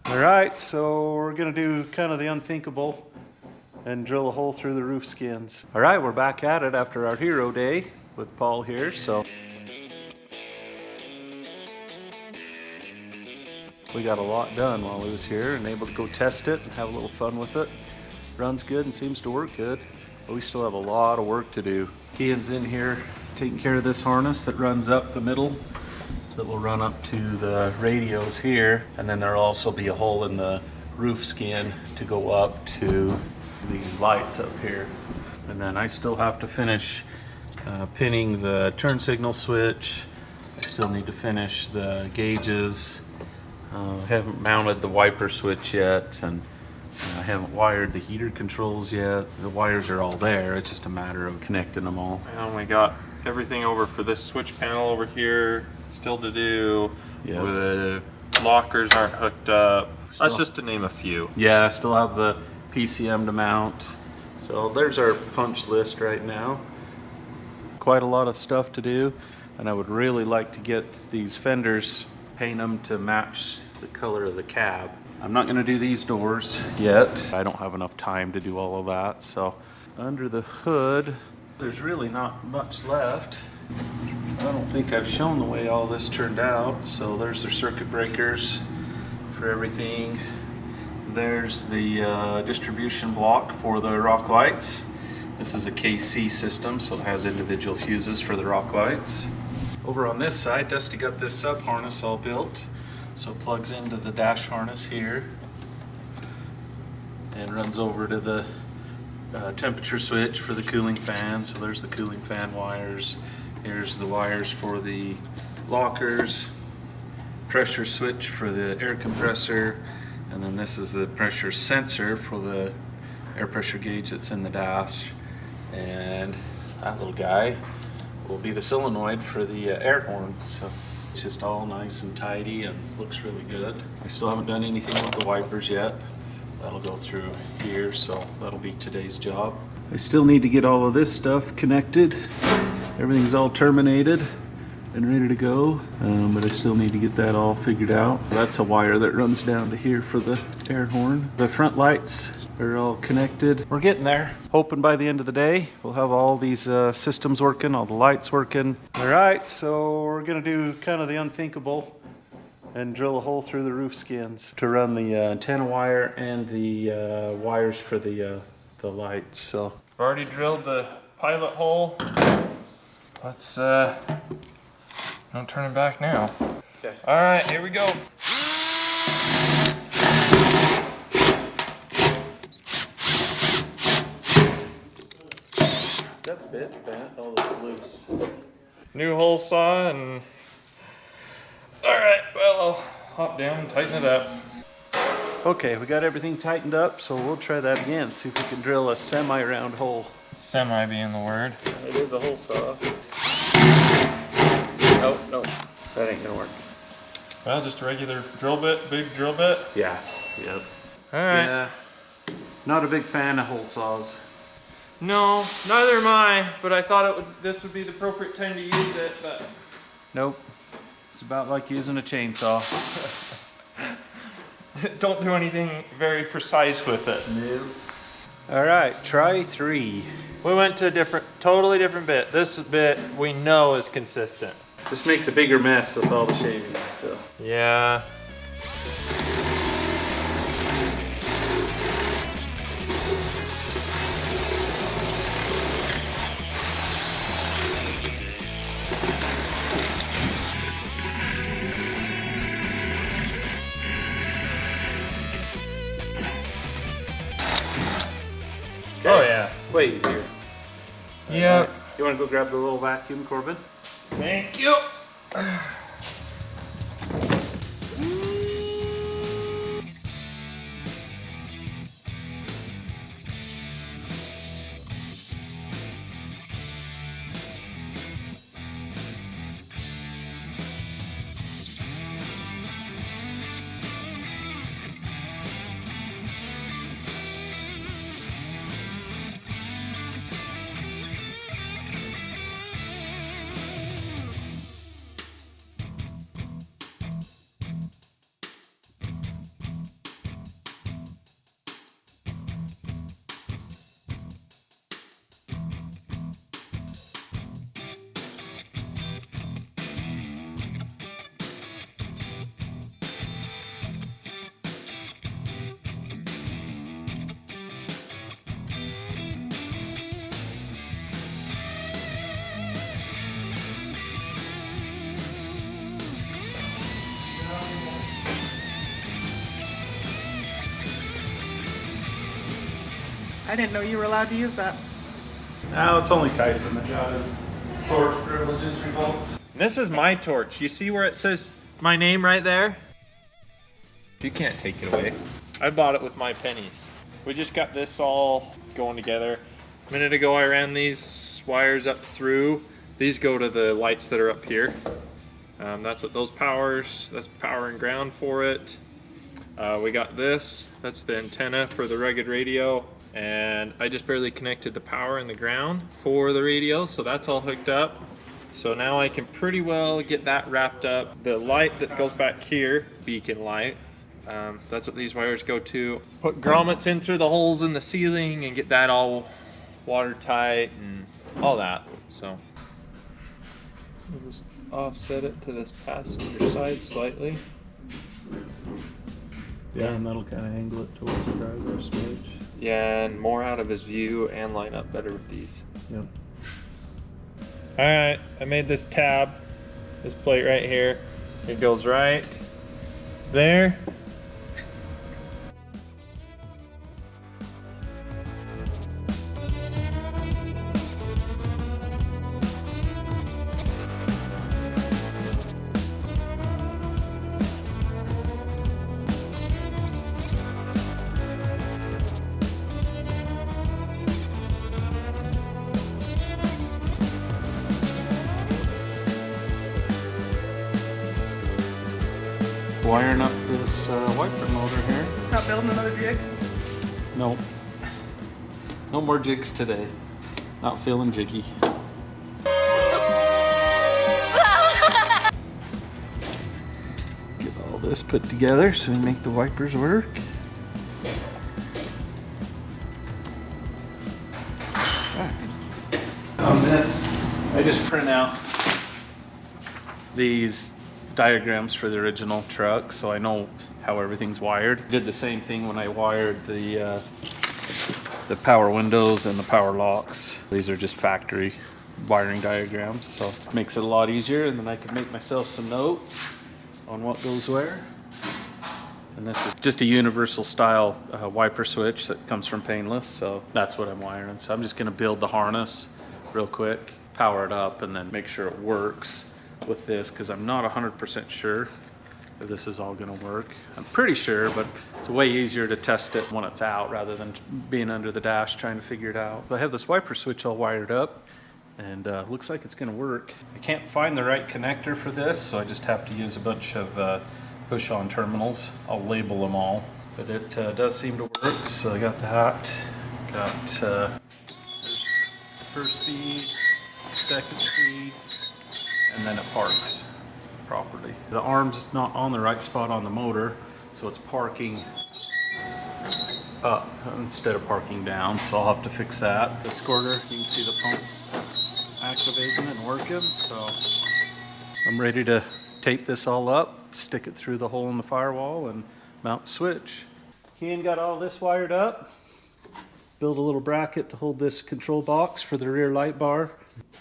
All right, so we're gonna do kind of the unthinkable and drill a hole through the roof skins. All right, we're back at it after our hero day with Paul here, so. We got a lot done while he was here and able to go test it and have a little fun with it. Runs good and seems to work good, but we still have a lot of work to do. Kian's in here taking care of this harness that runs up the middle. So it will run up to the radios here, and then there'll also be a hole in the roof skin to go up to these lights up here. And then I still have to finish pinning the turn signal switch. I still need to finish the gauges. I haven't mounted the wiper switch yet, and I haven't wired the heater controls yet. The wires are all there, it's just a matter of connecting them all. And we got everything over for this switch panel over here still to do. Yep. The lockers aren't hooked up. That's just to name a few. Yeah, I still have the PCM to mount. So there's our punch list right now. Quite a lot of stuff to do, and I would really like to get these fenders, paint them to match the color of the cab. I'm not gonna do these doors yet. I don't have enough time to do all of that. So under the hood, there's really not much left. I don't think I've shown the way all this turned out. So there's the circuit breakers for everything. There's the distribution block for the rock lights. This is a KC system, so it has individual fuses for the rock lights. Over on this side, Dusty got this sub harness all built. So it plugs into the dash harness here and runs over to the temperature switch for the cooling fan. So there's the cooling fan wires. Here's the wires for the lockers, pressure switch for the air compressor, and then this is the pressure sensor for the air pressure gauge that's in the dash. And that little guy will be the solenoid for the air horn. So it's just all nice and tidy and looks really good. I still haven't done anything with the wipers yet. That'll go through here, so that'll be today's job. I still need to get all of this stuff connected. Everything's all terminated and ready to go, but I still need to get that all figured out. That's a wire that runs down to here for the air horn. The front lights are all connected. We're getting there. Hoping by the end of the day, we'll have all these systems working, all the lights working. All right, so we're gonna do kind of the unthinkable and drill a hole through the roof skins to run the antenna wire and the wires for the lights. So I've already drilled the pilot hole. Let's no turning back now. okay. All right, here we go. Is that bit bent? Oh, that's loose. New hole saw and all right, well, I'll hop down and tighten it up. Okay, we got everything tightened up, so we'll try that again. See if we can drill a semi-round hole. Semi being the word. It is a hole saw. Oh, no, that ain't gonna work. Well, just a regular drill bit, big drill bit. Yeah, yep. All right. Yeah, not a big fan of hole saws. No, neither am I, but I thought this would be the appropriate time to use it, but. Nope. It's about like using a chainsaw. Don't do anything very precise with it. No. All right, try 3. We went to a totally different bit. This bit we know is consistent. This makes a bigger mess with all the shavings, so. Yeah. Oh yeah. Way easier. Yeah. You want to go grab the little vacuum, Corbin? Thank you. I didn't know you were allowed to use that. Now it's only Tyson that got his torch privileges revoked. This is my torch. You see where it says my name right there? You can't take it away. I bought it with my pennies. We just got this all going together. A minute ago I ran these wires up through. These go to the lights that are up here. That's what those powers, that's power and ground for it. We got this, that's the antenna for the rugged radio. And I just barely connected the power and the ground for the radio, so that's all hooked up. So now I can pretty well get that wrapped up. The light that goes back here, beacon light, that's what these wires go to. Put grommets in through the holes in the ceiling and get that all watertight and all that. So we'll just offset it to this passenger side slightly. Yeah, and that'll kind of angle it towards the driver switch. Yeah, and more out of his view and line up better with these. Yep. Alright, I made this tab, this plate right here. It goes right there. Wiring up this wiper motor here. Not building another jig. Nope. No more jigs today. Not feeling jiggy. Get all this put together so we make the wipers work. On this, I just print out these diagrams for the original truck, so I know how everything's wired. Did the same thing when I wired the power windows and the power locks. These are just factory wiring diagrams, so it makes it a lot easier, and then I can make myself some notes on what goes where. And this is just a universal style wiper switch that comes from Painless, so that's what I'm wiring. So I'm just gonna build the harness real quick, power it up, and then make sure it works with this, because I'm not 100% sure if this is all going to work. I'm pretty sure, but it's way easier to test it when it's out rather than being under the dash trying to figure it out. But I have this wiper switch all wired up, and looks like it's going to work. I can't find the right connector for this, so I just have to use a bunch of push-on terminals. I'll label them all, but it does seem to work. So I got that. Got first speed, second speed, and then it parks properly. The arm's not on the right spot on the motor, so it's parking up instead of parking down, so I'll have to fix that. The squirter, you can see the pumps activating and working, so I'm ready to tape this all up, stick it through the hole in the firewall, and mount the switch. Kian got all this wired up. Build a little bracket to hold this control box for the rear light bar.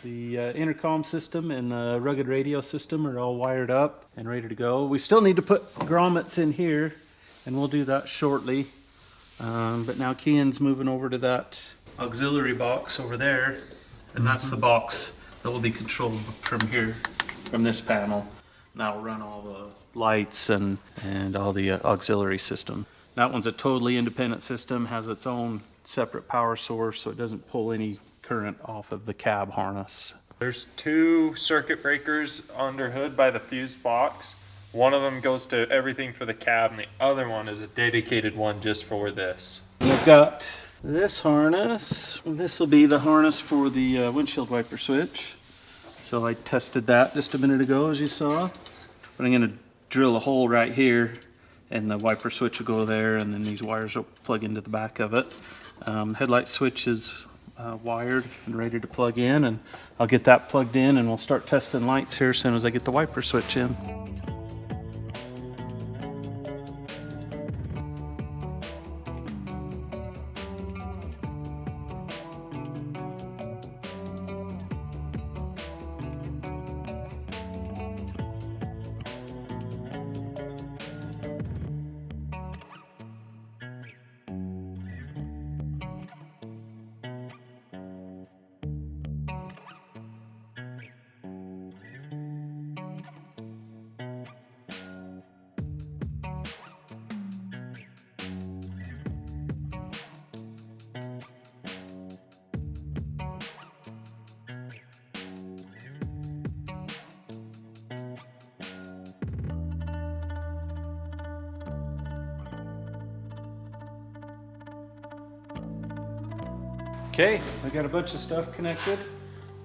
The intercom system and the rugged radio system are all wired up and ready to go. We still need to put grommets in here, and we'll do that shortly. But now Kian's moving over to that auxiliary box over there, and that's the box that will be controlled from here, from this panel. And that'll run all the lights and all the auxiliary system. That one's a totally independent system, has its own separate power source, so it doesn't pull any current off of the cab harness. There's two circuit breakers under hood by the fuse box. One of them goes to everything for the cab, and the other one is a dedicated one just for this. We've got this harness. This will be the harness for the windshield wiper switch. So I tested that just a minute ago, as you saw. But I'm going to drill a hole right here, and the wiper switch will go there, and then these wires will plug into the back of it. Headlight switch is wired and ready to plug in, and I'll get that plugged in, and we'll start testing lights here as soon as I get the wiper switch in. Okay, we got a bunch of stuff connected.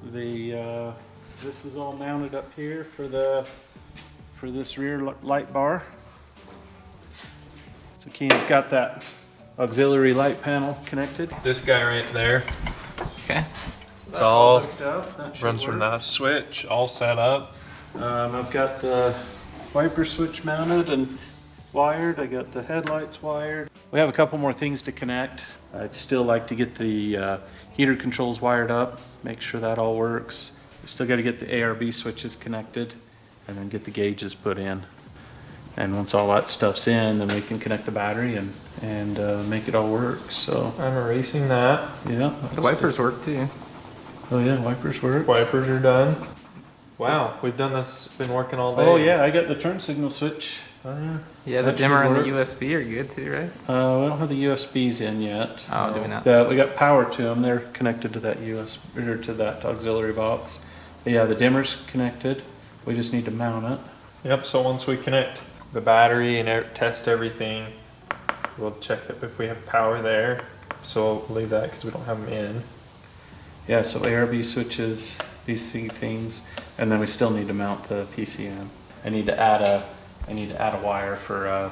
This is all mounted up here for this rear light bar. So Keane's got that auxiliary light panel connected. This guy right there. Okay. It's all hooked up. That should runs from work. that switch, all set up. I've got the wiper switch mounted and wired. I got the headlights wired. We have a couple more things to connect. I'd still like to get the heater controls wired up, make sure that all works. We still got to get the ARB switches connected and then get the gauges put in. And once all that stuff's in, then we can connect the battery and make it all work. So I'm erasing that. yeah. The wipers work too. Oh yeah, wipers work. Wipers are done. Wow, we've done this, been working all day. Oh yeah, I got the turn signal switch. Oh yeah. Yeah, the That should dimmer and work. the USB are good too, right? We don't have the USBs in yet. Oh, do we not? We got power to them. They're connected to that USB or to that auxiliary box. But yeah, the dimmer's connected. We just need to mount it. Yep, so once we connect the battery and test everything, we'll check if we have power there. So we'll leave that because we don't have them in. Yeah, so ARB switches, these three things, and then we still need to mount the PCM. I need to add a wire for a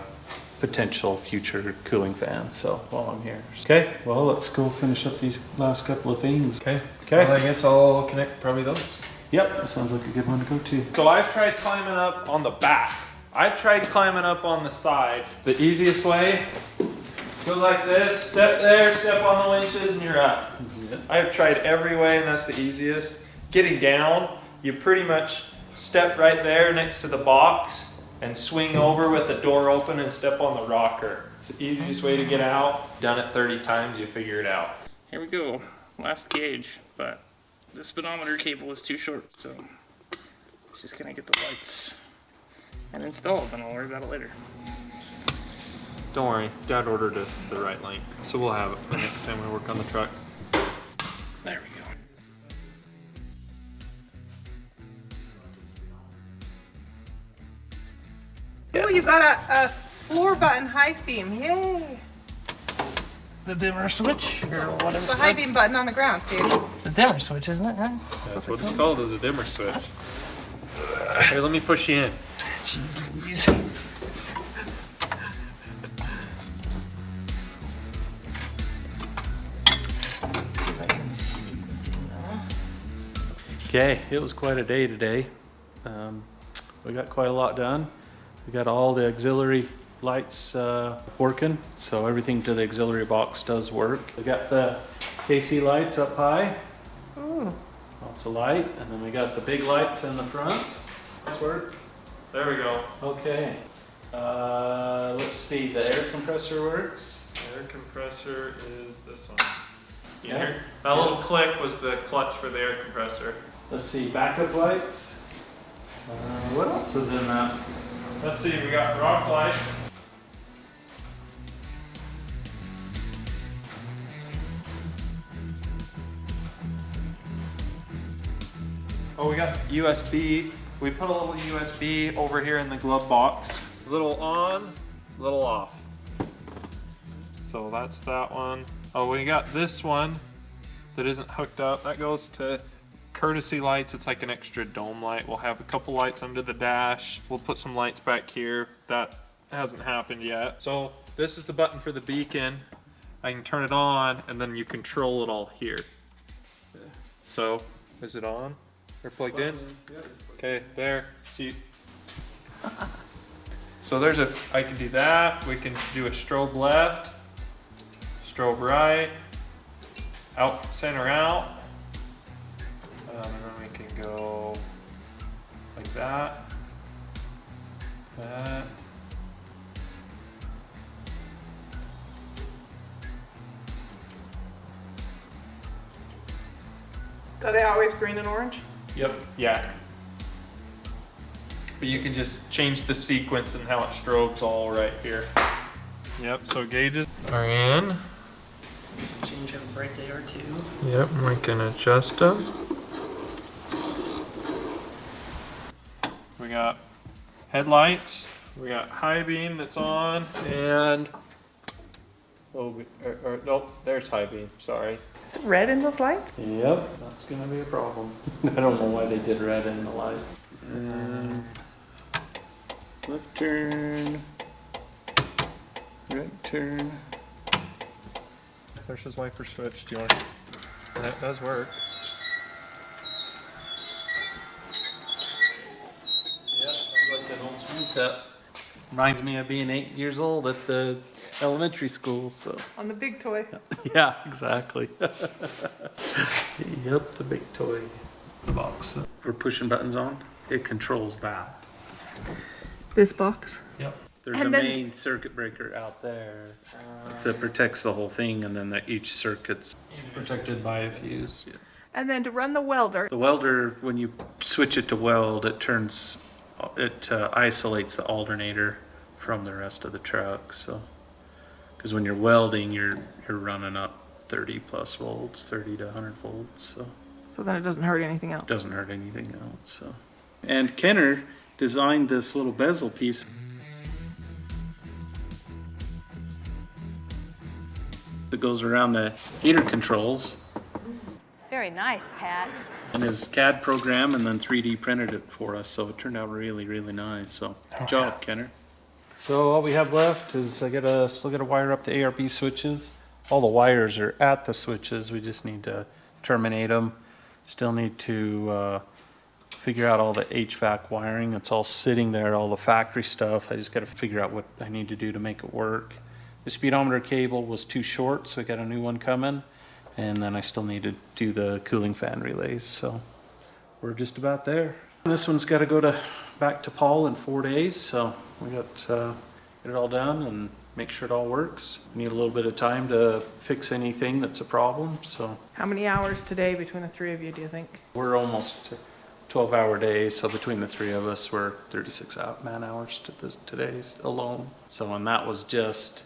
potential future cooling fan. So while I'm here, okay. Well, let's go finish up these last couple of things. Okay. Okay. Well, I guess I'll connect probably those. Yep, that sounds like a good one to go to. So I've tried climbing up on the back. I've tried climbing up on the side. The easiest way, go like this, step there, step on the winches, and you're up. I've tried every way, and that's the easiest. Getting down, you pretty much step right there next to the box and swing over with the door open and step on the rocker. It's the easiest way to get out. Done it 30 times, you figure it out. Here we go, last gauge, but the speedometer cable is too short, so just gonna get the lights and install it, then I'll worry about it later. Don't worry, Dad ordered it the right length, so we'll have it for the next time we work on the truck. There we go. Oh, you got a floor button high beam. Yay. The dimmer switch, or whatever. The high beam button on the ground, dude. It's a dimmer switch, isn't it? Huh? That's what it's called, is a dimmer switch. Here, let me push you in. Jeez Louise. Let's see if I can see anything now. Okay, it was quite a day today. We got quite a lot done. We got all the auxiliary lights working, so everything to the auxiliary box does work. We got the KC lights up high. Lots of light, and then we got the big lights in the front. Lights work. There we go. Okay. Let's see, the air compressor works. Air compressor is this one. You Yeah. hear? That little click was the clutch for the air compressor. Let's see, backup lights. What else is in that? Let's see, we got rock lights. Oh, we got USB. We put a little USB over here in the glove box. Little on, little off. So that's that one. Oh, we got this one that isn't hooked up. That goes to courtesy lights. It's like an extra dome light. We'll have a couple lights under the dash. We'll put some lights back here. That hasn't happened yet. So this is the button for the beacon. I can turn it on and then you control it all here. So is it on or plugged in? Okay, there. See. So there's I can do that. We can do a strobe left, strobe right, out, center out. And then we can go like that, that. Are they always green and orange? Yep. Yeah. But you can just change the sequence and how it strobes all right here. Yep, so gauges are in. Change them right there too. Yep, we can adjust them. We got headlights, we got high beam that's on, and nope, there's high beam, sorry. Is it red in those lights? Yep, that's gonna be a problem. I don't know why they did red in the lights. And left turn, right turn. There's his wiper switch. Do you want? That does work. Yep, I like that old swing set. Reminds me of being 8 years old at the elementary school, so. On the big toy. Yeah, exactly. Yep, the big toy. The box. We're pushing buttons on. It controls that. This box. Yep. There's And a then- main circuit breaker out there that protects the whole thing, and then each circuit's protected by a fuse. Yeah. And then to run the welder. The welder, when you switch it to weld, it isolates the alternator from the rest of the truck. So, because when you're welding, you're running up 30 plus volts, 30 to 100 volts. So So then it doesn't hurt anything else. it doesn't hurt anything else. So, and Kenner designed this little bezel piece. That goes around the heater controls Very nice, Pat. in his CAD program, and then 3D printed it for us, so it turned out really, really nice. So good job, Kenner. So all we have left is still gotta wire up the ARB switches. All the wires are at the switches. We just need to terminate them. Still need to figure out all the HVAC wiring. It's all sitting there, all the factory stuff. I just gotta figure out what I need to do to make it work. The speedometer cable was too short, so I got a new one coming. And then I still need to do the cooling fan relays, so we're just about there. This one's got to go back to Paul in 4 days, so we got get it all done and make sure it all works. Need a little bit of time to fix anything that's a problem, so How many hours today between the three of you, do you think? we're almost 12-hour days. So between the three of us, we're 36 man hours today's alone. So and that was just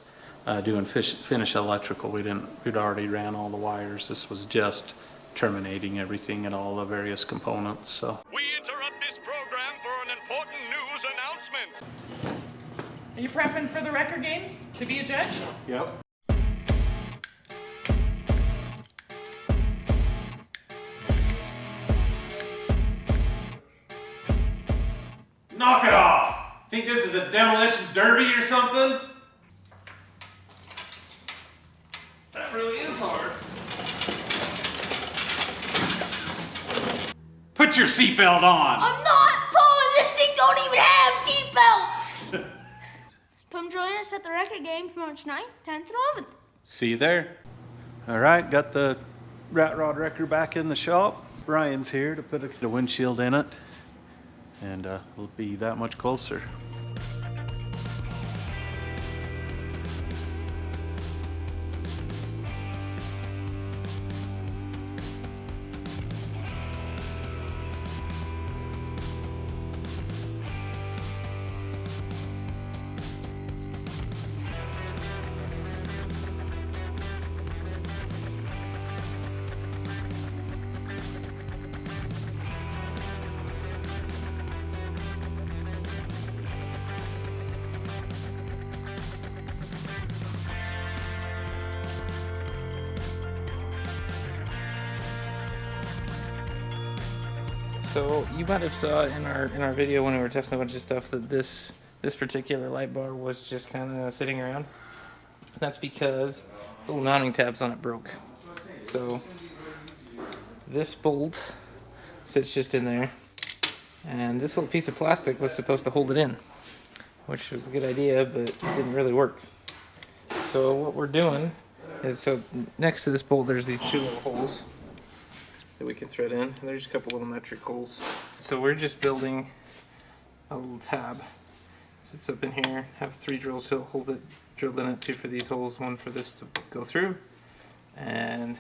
doing finish electrical. We'd already ran all the wires. This was just terminating everything and all the various components. So We interrupt this program for an important news announcement. Are you prepping for the record games to be a judge? yep. Knock it off! Think this is a demolition derby or something? That really is hard. Put your seatbelt on! I'm not pulling! This thing don't even have seatbelts! Come join us at the record games March 9th, 10th, and 11th. See you there. All right, got the rat rod wrecker back in the shop. Brian's here to put the windshield in it, and it'll be that much closer. So you might have saw in our video when we were testing a bunch of stuff that this particular light bar was just kind of sitting around. That's because the little mounting tabs on it broke. So this bolt sits just in there, and this little piece of plastic was supposed to hold it in, which was a good idea, but it didn't really work. So what we're doing is, so next to this bolt there's these two little holes that we can thread in, and there's a couple little metric holes. So we're just building a little tab. It sits up in here, have 3 drills to hold it drilled in it, 2 for these holes, 1 for this to go through, and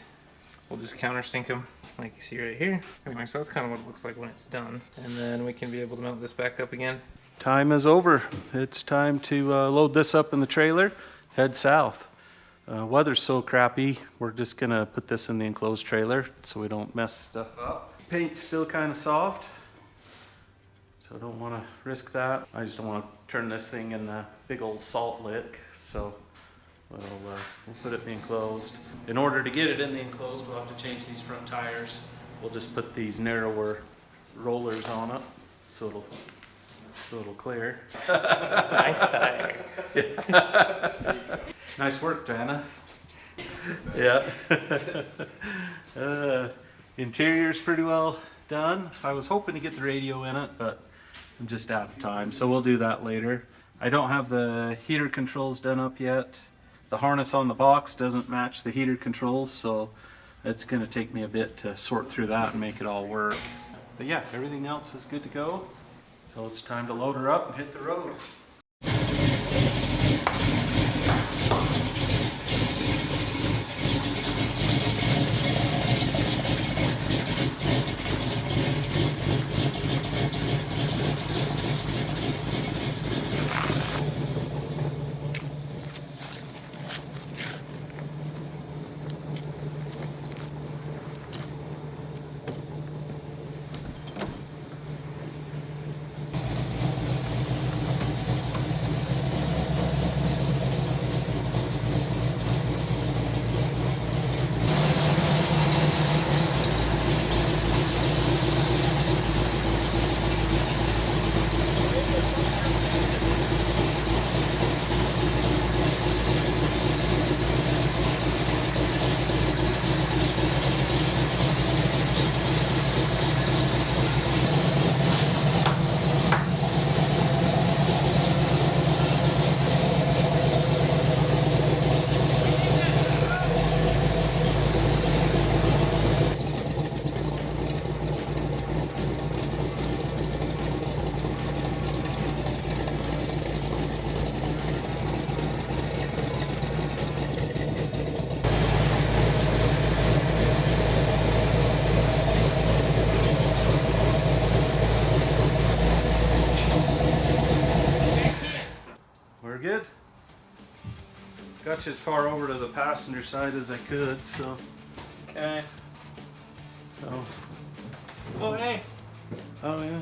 we'll just countersink them like you see right here. Anyway, so that's kind of what it looks like when it's done, and then we can be able to mount this back up again. Time is over. It's time to load this up in the trailer, head south. Weather's so crappy, we're just gonna put this in the enclosed trailer so we don't mess stuff up. Paint's still kind of soft, so I don't want to risk that. I just don't want to turn this thing in the big old salt lick, so we'll put it in the enclosed. In order to get it in the enclosed, we'll have to change these front tires. We'll just put these narrower rollers on it, so it'll clear. Nice tire. Nice work, Dana. Yeah. Interior's pretty well done. I was hoping to get the radio in it, but I'm just out of time, so we'll do that later. I don't have the heater controls done up yet. The harness on the box doesn't match the heater controls, so it's going to take me a bit to sort through that and make it all work. But yeah, everything else is good to go. So it's time to load her up and hit the road. We're good. Got you as far over to the passenger side as I could, so. Okay. So. Oh, hey. Oh, yeah.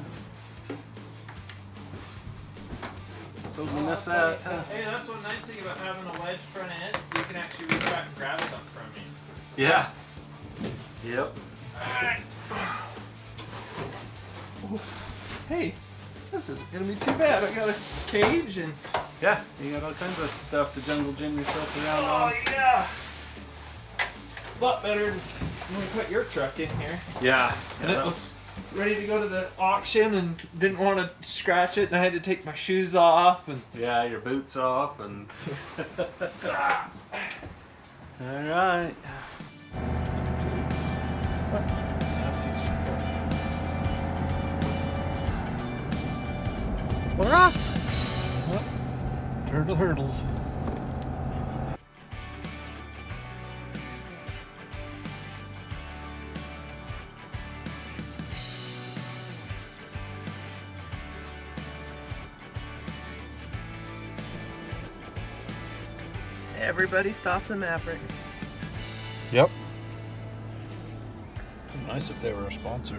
Don't miss that. Hey, that's one nice thing about having a wedge front end. Is you can actually reach back and grab something from me. Yeah. Yep. Hey, this isn't gonna be too bad. I got a cage and. Yeah, you got all kinds of stuff to jungle gym yourself around on. Yeah. A lot better than when we put your truck in here. Yeah. And it was ready to go to the auction and didn't want to scratch it, and I had to take my shoes off and. Yeah, your boots off and. All right. We're off. Turtle hurdles. Everybody stops in Maverick. Yep. Nice if they were a sponsor.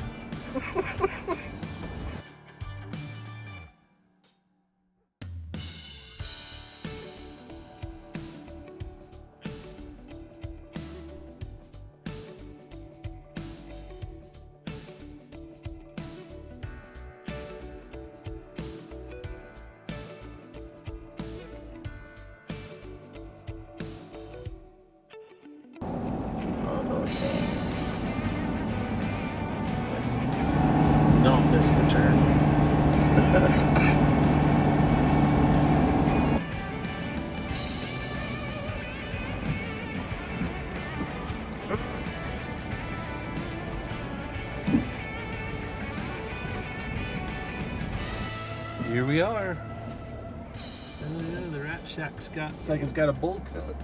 Don't miss the turn. Here we are. The Rat Shack's got, it's like it's got a bowl cut.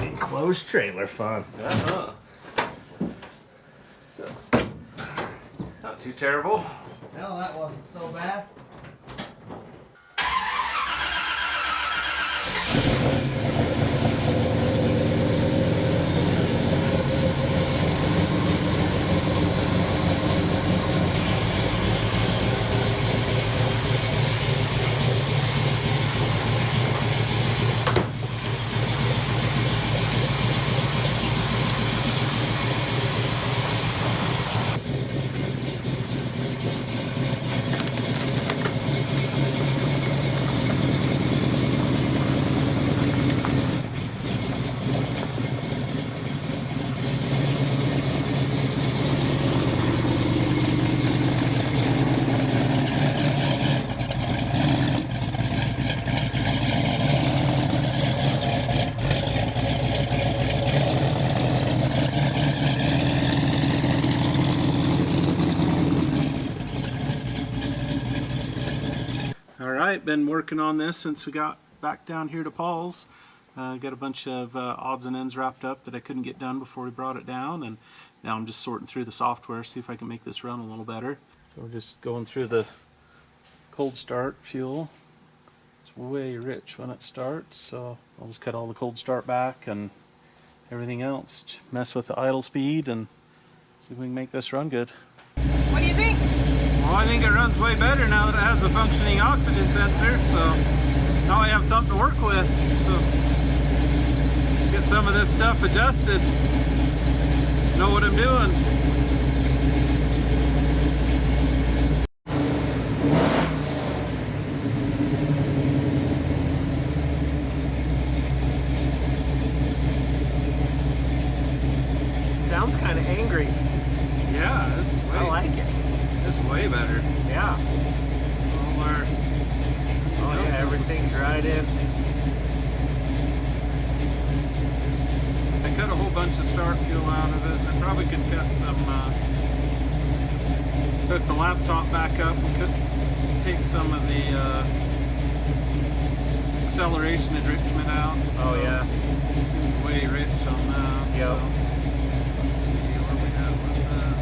Enclosed trailer fun. Uh-huh. Not too terrible. Well, that wasn't so bad. All right, been working on this since we got back down here to Paul's. Got a bunch of odds and ends wrapped up that I couldn't get done before we brought it down, and now I'm just sorting through the software, see if I can make this run a little better. So we're just going through the cold start fuel. It's way rich when it starts, so I'll just cut all the cold start back and everything else. Mess with the idle speed and see if we can make this run good. What do you think? Well, I think it runs way better now that it has a functioning oxygen sensor, so now I have something to work with. So get some of this stuff adjusted. Know what I'm doing. Sounds kind of angry. Yeah, I like it. it's way better. Yeah. Oh yeah, everything's right in. I cut a whole bunch of start fuel out of it. I probably could cut some, hook the laptop back up and take some of the acceleration enrichment out. Oh So yeah. it seems way rich on that. Yep. So let's see where we at with that.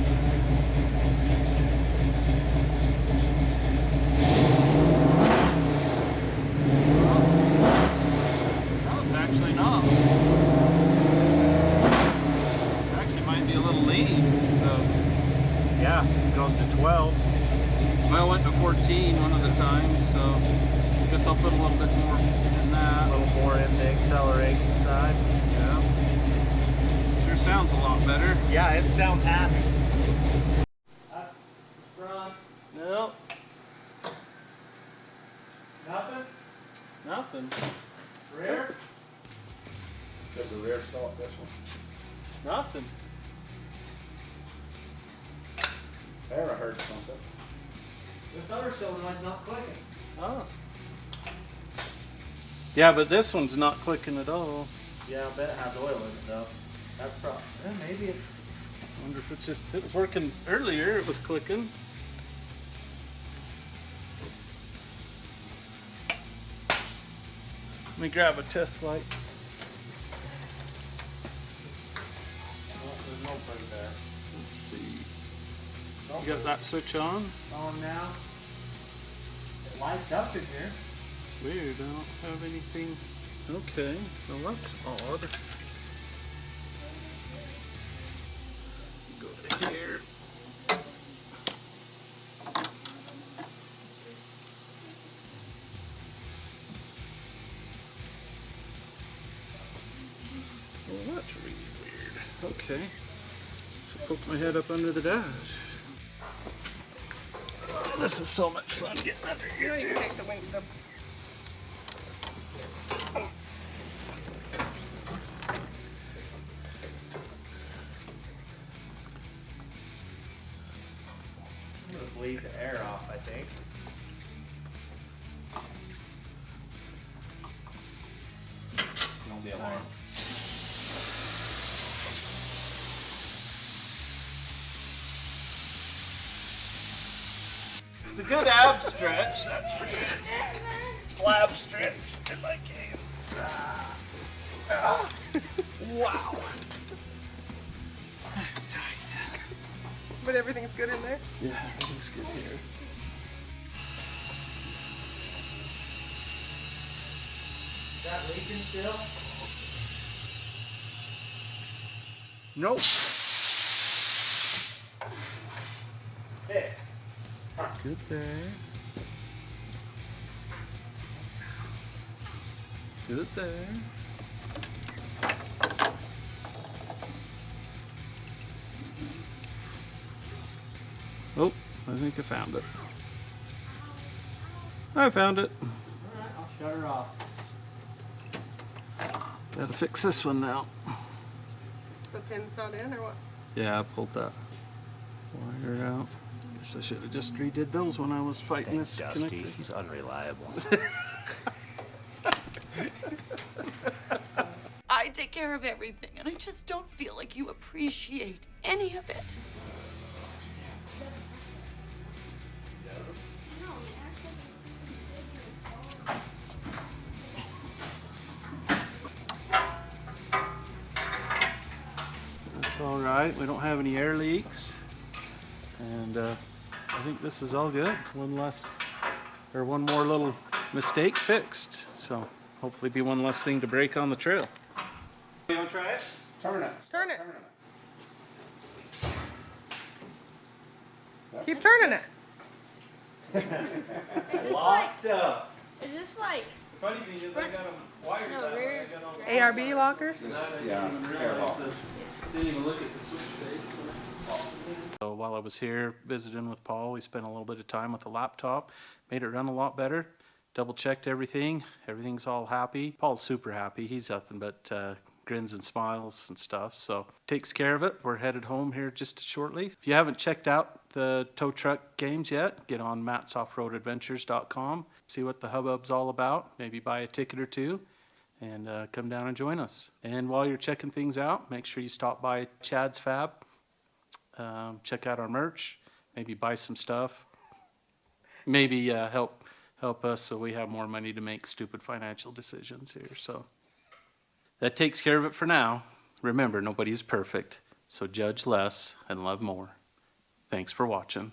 No, it's actually not. It actually might be a little lean. So Yeah, it goes to 12. well, I went to 14 one of the times, so I guess I'll put a little bit more in A that. little more in the acceleration side. Yeah. Sure sounds a lot better. Yeah, it sounds happy. No, Nothing? nothing. Rear? Does the rear stop this one? Nothing. There, I heard something. This other solenoid's not clicking. Oh. Yeah, but this one's not clicking at all. Yeah, I bet it has oil in it though. That's probably. Maybe it's. I wonder if it's just, it was working earlier, it was clicking. Let me grab a test light. Oh, there's no plug there. Let's see. You got that switch on? On now. It lights up in here. Weird, I don't have anything. Okay, well that's odd. Go to here. Well, that's really weird. Okay, so poke my head up under the dash. This is so much fun getting under You know here you too. can take the wing, the I'm gonna bleed the air off, I think. Don't be alarmed. It's a good ab stretch, that's for sure. Flab stretch in my case. Wow. That's tight. but everything's good in there. Yeah, everything's good here. Is that leaking still? Nope. Fixed. Good there. Good there. Oh, I think I found it. I found it. Alright, I'll shut her off. Gotta fix this one now. The pin's not in or what? Yeah, I pulled that wire out. Guess I should have just redid those when I was fighting this connector. He's unreliable. I take care of everything, and I just don't feel like you appreciate any of it. right. We don't have any air leaks. And I think this is all good. One more little mistake fixed. So hopefully be one less thing to break on the trail. You want to try it? Turn it. Keep turning it. Is this Locked up. Is this like? Funny thing is, I got them wired No, that way. rear. I got all ARB lockers. Didn't even look at the switch face. So while I was here visiting with Paul, we spent a little bit of time with the laptop, made it run a lot better, double checked everything. Everything's all happy. Paul's super happy. He's nothing but grins and smiles and stuff. So takes care of it. We're headed home here just shortly. If you haven't checked out the tow truck games yet, get on mattsoffroadadventures.com. See what the hubbub's all about. Maybe buy a ticket or two and come down and join us. And while you're checking things out, make sure you stop by chadsfab. Check out our merch. Maybe buy some stuff. Maybe help us so we have more money to make stupid financial decisions here. So that takes care of it for now. Remember, nobody is perfect, so judge less and love more. Thanks for watching.